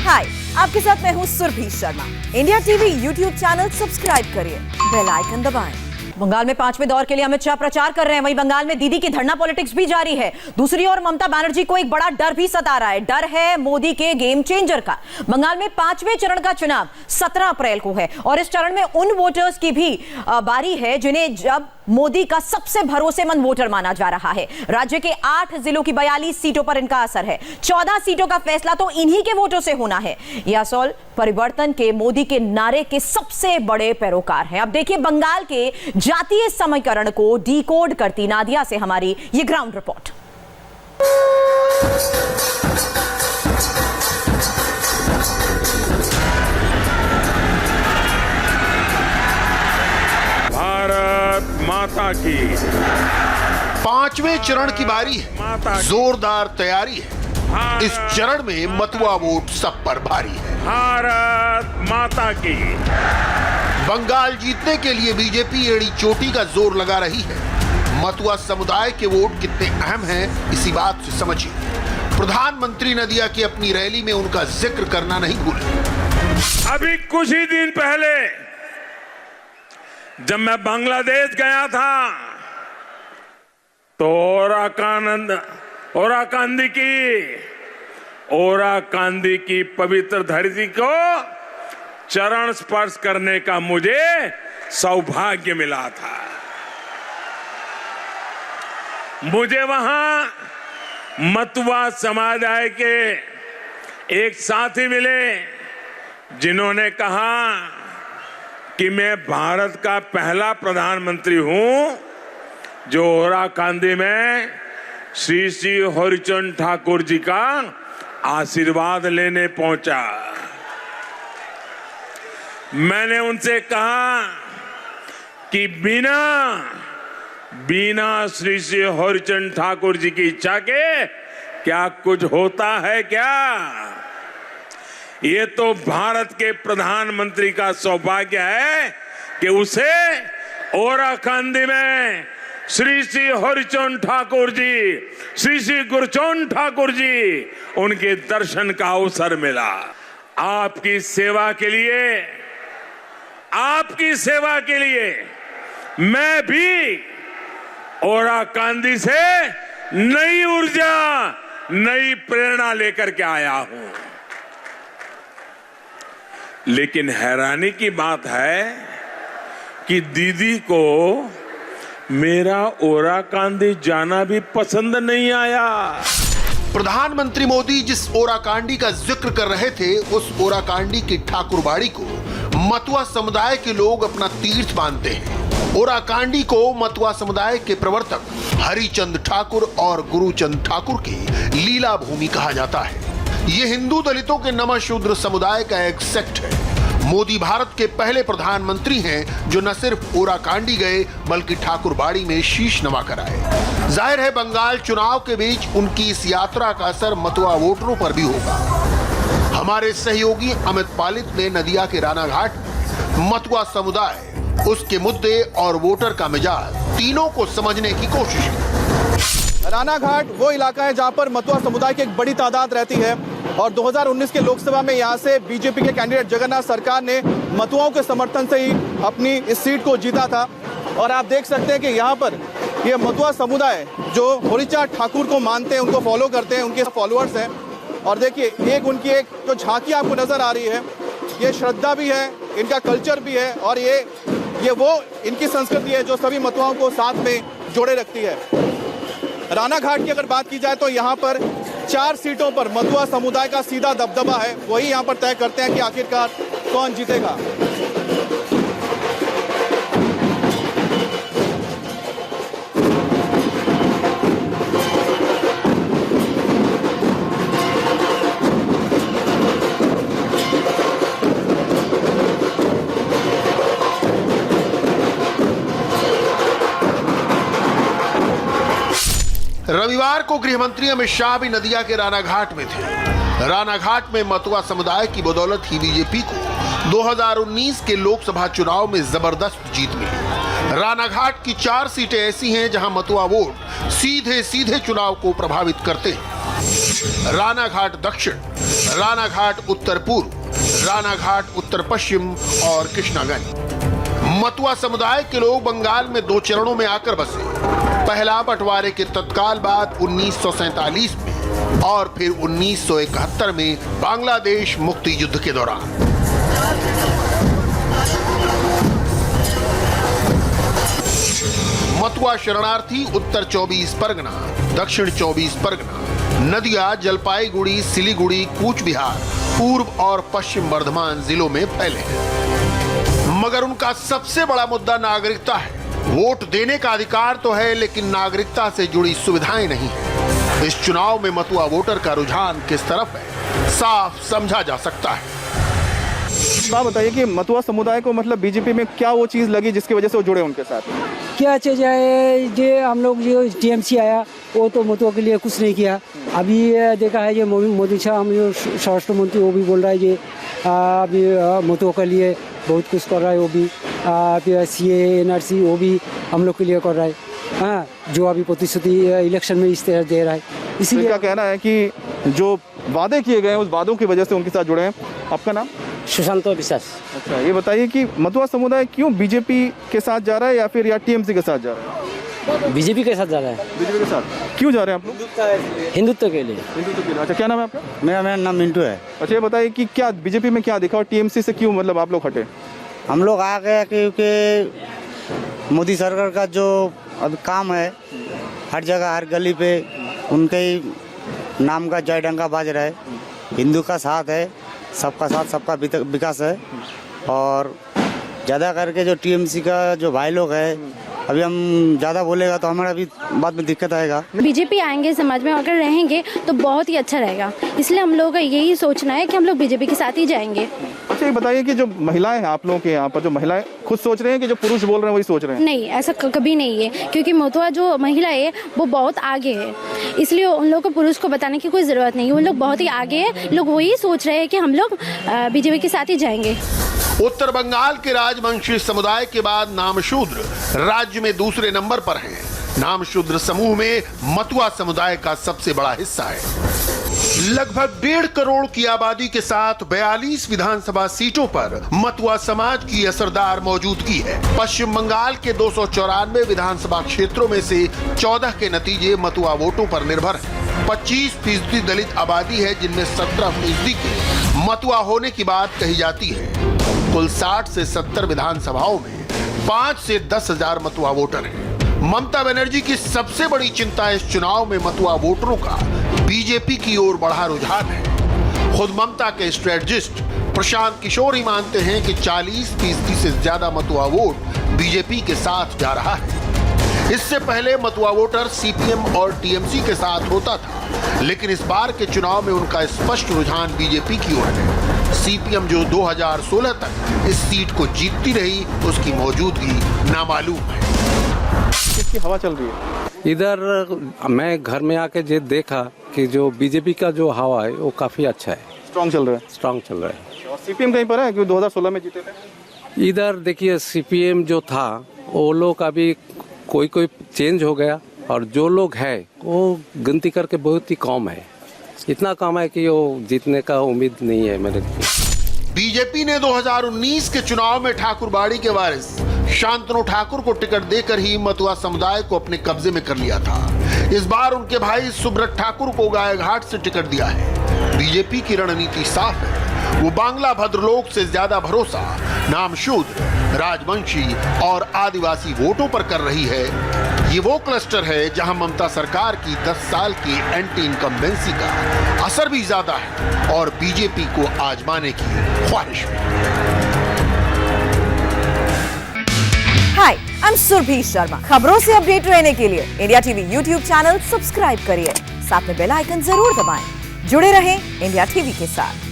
हाय, आपके साथ मैं हूँ Surabhi Sharma. India TV YouTube channel subscribe करिए, बेल आइकन दबाएं। बंगाल में 5वें दौर के लिए अमित शाह प्रचार कर रहे हैं। वहीं बंगाल में दीदी की धरना पॉलिटिक्स भी जारी है। दूसरी ओर ममता बनर्जी को एक बड़ा डर भी सता रहा है। डर है मोदी के गेम चेंजर का। बंगाल में 5वें चरण का चुनाव 17 अप्रैल को है और इस चरण में उन वोटर्स की भी बारी है जिन्हें जब मोदी का सबसे भरोसेमंद वोटर माना जा रहा है। राज्य के 8 जिलों की 42 सीटों पर इनका असर है। 14 सीटों का फैसला तो इन्हीं के वोटों से होना है। ये असोल परिवर्तन के मोदी के नारे के सबसे बड़े पैरोकार हैं। अब देखिए बंगाल के जातीय समीकरण को डिकोड करती नादिया से हमारी ये ग्राउंड रिपोर्ट। भारत माता की 5वें चरण की बारी है। जोरदार तैयारी है। इस चरण में मतुआ वोट सब पर भारी है। भारत माता की बंगाल जीतने के लिए बीजेपी एड़ी चोटी का जोर लगा रही है। मतुआ समुदाय के वोट कितने अहम हैं, इसी बात से समझिए। प्रधानमंत्री नदिया की अपनी रैली में उनका जिक्र करना नहीं भूले। अभी कुछ ही दिन पहले जब मैं बांग्लादेश गया था तो ओराकांदी की पवित्र धरती को चरण स्पर्श करने का मुझे सौभाग्य मिला था। मुझे वहां मतुआ समुदाय के एक साथी मिले जिन्होंने कहा कि मैं भारत का पहला प्रधानमंत्री हूं जो ओराकांदी में श्री श्री हरिचंद ठाकुर जी का आशीर्वाद लेने पहुंचा। मैंने उनसे कहा कि बिना श्री श्री हरिचंद ठाकुर जी की इच्छा के क्या कुछ होता है क्या? ये तो भारत के प्रधानमंत्री का सौभाग्य है कि उसे ओराकांदी में श्री श्री हरिचंद ठाकुर जी, श्री श्री गुरचंद ठाकुर जी, उनके दर्शन का अवसर मिला। आपकी सेवा के लिए मैं भी ओराकांदी से नई ऊर्जा, नई प्रेरणा लेकर के आया हूं। लेकिन हैरानी की बात है कि दीदी को मेरा ओराकांदी जाना भी पसंद नहीं आया। प्रधानमंत्री मोदी जिस ओराकांडी का जिक्र कर रहे थे, उस ओराकांडी की ठाकुरबाड़ी को मतुआ समुदाय के लोग अपना तीर्थ मानते हैं। ओराकांडी को मतुआ समुदाय के प्रवर्तक हरिचंद ठाकुर और गुरुचंद ठाकुर की लीला भूमि कहा जाता है। ये हिंदू दलितों के नमः शूद्र समुदाय का एक सेक्ट है। मोदी भारत के पहले प्रधानमंत्री हैं जो न सिर्फ ओराकांडी गए बल्कि ठाकुरबाड़ी में शीश नवा कर आए। जाहिर है बंगाल चुनाव के बीच उनकी इस यात्रा का असर मतुआ वोटरों पर भी होगा। हमारे सहयोगी अमित पालित ने नदिया के रानाघाट मतुआ समुदाय, उसके मुद्दे और वोटर का मिजाज तीनों को समझने की कोशिश की। रानाघाट वो इलाका है जहां पर मतुआ समुदाय की एक बड़ी तादाद रहती है और 2019 के लोकसभा में यहां से बीजेपी के कैंडिडेट जगन्नाथ सरकार ने मतुआओं के समर्थन से ही अपनी इस सीट को जीता था। और आप देख सकते हैं कि यहां पर ये मतुआ समुदाय जो हरिचंद ठाकुर को मानते हैं, उनको फॉलो करते हैं, उनके फॉलोअर्स हैं। और देखिए उनकी एक जो झांकी आपको नजर आ रही है, ये श्रद्धा भी है, इनका कल्चर भी है और ये वो इनकी संस्कृति है जो सभी मतुआओं को साथ में जोड़े रखती है। रानाघाट की अगर बात की जाए तो यहाँ पर 4 सीटों पर मतुआ समुदाय का सीधा दबदबा है। वही यहाँ पर तय करते हैं कि आखिरकार कौन जीतेगा। रविवार को गृहमंत्री अमित शाह भी नदिया के रानाघाट में थे। रानाघाट में मतुआ समुदाय की बदौलत ही बीजेपी को 2019 के लोकसभा चुनाव में जबरदस्त जीत मिली। रानाघाट की 4 सीटें ऐसी हैं जहां मतुआ वोट सीधे सीधे चुनाव को प्रभावित करते हैं। रानाघाट दक्षिण, रानाघाट उत्तर पूर्व, रानाघाट उत्तर पश्चिम और कृष्णागंज। मतुआ समुदाय के लोग बंगाल में 2 चरणों में आकर बसे। पहला बंटवारे के तत्काल बाद 1947 में और फिर 1971 में बांग्लादेश मुक्ति युद्ध के दौरान। मतुआ शरणार्थी उत्तर 24 परगना, दक्षिण 24 परगना, नदिया, जलपाईगुड़ी, सिलीगुड़ी, कूच बिहार, पूर्व और पश्चिम बर्धमान जिलों में फैले हैं। मगर उनका सबसे बड़ा मुद्दा नागरिकता है। वोट देने का अधिकार तो है, लेकिन नागरिकता से जुड़ी सुविधाएं नहीं है। इस चुनाव में मतुआ वोटर का रुझान किस तरफ है, साफ समझा जा सकता है। आप बताइए कि मतुआ समुदाय को मतलब बीजेपी में क्या वो चीज़ लगी जिसकी वजह से वो जुड़े उनके साथ? क्या चीज़ है जो हम लोग जो टीएमसी आया वो तो मतुआ के लिए कुछ नहीं किया। अभी देखा है जो मोदी साहब हम जो स्वास्थ्य मंत्री वो भी बोल रहा है कि अभी मतुआ के लिए बहुत कुछ कर रहा है। वो भी CA NRC वो भी हम लोग के लिए कर रहा है। हाँ, जो अभी प्रतिश्रुति इलेक्शन में इस तरह दे रहा है। इसीलिए क्या कहना है कि जो वादे किए गए हैं उस वादों की वजह से उनके साथ जुड़े हैं। आपका नाम? सुशांत विश्वास। अच्छा, ये बताइए कि मतुआ समुदाय क्यों बीजेपी के साथ जा रहा है या फिर या टीएमसी के साथ जा रहा है? बीजेपी के साथ जा रहा है। बीजेपी के साथ क्यों जा रहे हैं आप लोग? हिंदुत्व के लिए। हिंदुत्व के लिए। अच्छा, क्या नाम है आपका? मेरा नाम मिंटू है। अच्छा, ये बताइए कि क्या बीजेपी में क्या दिखा और टीएमसी से क्यों मतलब आप लोग हटे? हम लोग आ गए क्योंकि मोदी सरकार का जो अब काम है हर जगह हर गली पे उनके ही नाम का जय डंका बाज रहा है। हिंदू का साथ है, सबका साथ सबका विकास है। और ज़्यादा करके जो टीएमसी का जो भाई लोग है, अभी हम ज़्यादा बोलेगा तो हमारा भी बात में दिक्कत आएगा। बीजेपी आएंगे समाज में, अगर रहेंगे तो बहुत ही अच्छा रहेगा। इसलिए हम लोगों का यही सोचना है कि हम लोग बीजेपी के साथ ही जाएंगे। अच्छा, ये बताइए कि जो महिलाएं हैं आप लोगों के यहाँ पर, जो महिलाएं खुद सोच रहे हैं कि जो पुरुष बोल रहे हैं वही सोच रहे हैं? नहीं, ऐसा कभी नहीं है, क्योंकि मतुआ जो महिला है वो बहुत आगे है। इसलिए उन लोगों को पुरुष को बताने की कोई ज़रूरत नहीं है। उन लोग बहुत ही आगे है। लोग वही सोच रहे हैं कि हम लोग बीजेपी के साथ ही जाएंगे। उत्तर बंगाल के राजवंशी समुदाय के बाद नामशूद्र राज्य में दूसरे नंबर पर हैं। नामशूद्र समूह में मतुआ समुदाय का सबसे बड़ा हिस्सा है। लगभग 1.5 करोड़ की आबादी के साथ 42 विधानसभा सीटों पर मतुआ समाज की असरदार मौजूदगी है। पश्चिम बंगाल के 294 विधानसभा क्षेत्रों में से 14 के नतीजे मतुआ वोटों पर निर्भर हैं। 25% दलित आबादी है, जिनमें 17% के मतुआ होने की बात कही जाती है। कुल 60 से 70 विधानसभाओं में 5 से 10 हजार मतुआ वोटर हैं। ममता बनर्जी की सबसे बड़ी चिंता इस चुनाव में मतुआ वोटरों का बीजेपी की ओर बढ़ा रुझान है। खुद ममता के स्ट्रेटजिस्ट प्रशांत किशोर ही मानते हैं कि 40% से ज्यादा मतुआ वोट बीजेपी के साथ जा रहा है। इससे पहले मतुआ वोटर सीपीएम और टीएमसी के साथ होता था, लेकिन इस बार के चुनाव में उनका स्पष्ट रुझान बीजेपी की ओर है। सीपीएम जो 2016 तक इस सीट को जीतती रही, उसकी मौजूदगी नामालूम है। किसकी हवा चल रही है इधर? मैं घर में आके जो देखा कि जो बीजेपी का जो हवा है वो काफी अच्छा है, स्ट्रॉन्ग चल रहा है। स्ट्रांग चल रहा है। और सीपीएम कहीं पर है क्योंकि 2016 में जीते थे। इधर देखिए सीपीएम जो था वो लोग अभी कोई चेंज हो गया, और जो लोग है वो गिनती करके बहुत ही कम है। इतना कम है कि वो जीतने का उम्मीद नहीं है मेरे। बीजेपी ने 2019 के चुनाव में ठाकुरबाड़ी के वारिस शांतनु ठाकुर को टिकट देकर ही मतुआ समुदाय को अपने कब्जे में कर लिया था। इस बार उनके भाई सुब्रत ठाकुर को गायघाट से टिकट दिया है। बीजेपी की रणनीति साफ है। वो बांग्ला भद्रलोक से ज्यादा भरोसा नामशूद्र, राजवंशी और आदिवासी वोटों पर कर रही है। ये वो क्लस्टर है जहां ममता सरकार की 10 साल की एंटी इनकम्बेंसी का असर भी ज्यादा है और बीजेपी को आजमाने की ख्वाहिश भी। हाय, आई एम सुरभि शर्मा। खबरों से अपडेट रहने के लिए India TV YouTube channel subscribe करिए, साथ में बेल आइकन जरूर दबाएं। जुड़े रहें इंडिया टीवी के साथ।